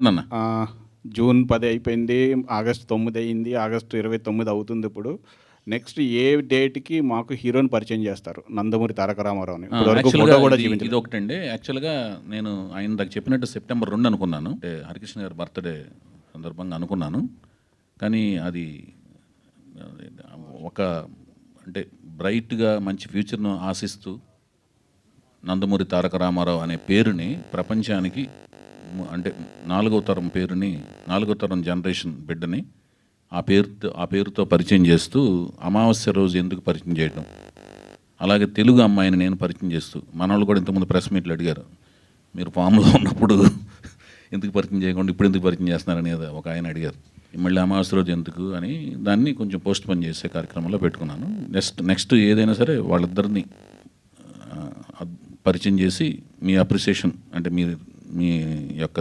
నన్న జూన్ 10 అయిపోయింది. ఆగస్ట్ 9 అయింది. ఆగస్టు 29 అవుతుంది ఇప్పుడు. నెక్స్ట్ ఏ డేట్‌కి మాకు హీరోని పరిచయం చేస్తారు? 'నందమూరి తారక రామారావుని'. ఇప్పటివరకు యాక్చువల్‌గా ఫోటో కూడా ఇది చూపించలేదు. ఇదొకటండి. యాక్చువల్‌గా నేను ఆయన ఇందాక చెప్పినట్టు సెప్టెంబర్ 2 అనుకున్నాను. అంటే హరికృష్ణ గారి బర్త్‌డే సందర్భంగా అనుకున్నాను. కానీ అది ఒక అంటే బ్రైట్‌గా మంచి ఫ్యూచర్‌ను ఆశిస్తూ నందమూరి తారక రామారావు అనే పేరుని ప్రపంచానికి అంటే నాలుగో తరం జనరేషన్ బిడ్డని ఆ పేరుతో పరిచయం చేస్తూ అమావాస్య రోజు ఎందుకు పరిచయం చేయడం, అలాగే తెలుగు అమ్మాయిని నేను పరిచయం చేస్తూ మనవాళ్ళు కూడా ఇంతకుముందు ప్రెస్ మీట్లు అడిగారు, మీరు ఫామ్లో ఉన్నప్పుడు ఎందుకు పరిచయం చేయకుండా ఇప్పుడు ఎందుకు పరిచయం చేస్తున్నారని ఒక ఆయన అడిగారు. మళ్ళీ అమావాస్య రోజు ఎందుకు అని దాన్ని కొంచెం పోస్ట్ పోన్ చేసే కార్యక్రమంలో పెట్టుకున్నాను. నెక్స్ట్ ఏదైనా సరే వాళ్ళిద్దరిని పరిచయం చేసి మీ అప్రిసియేషన్ అంటే మీ యొక్క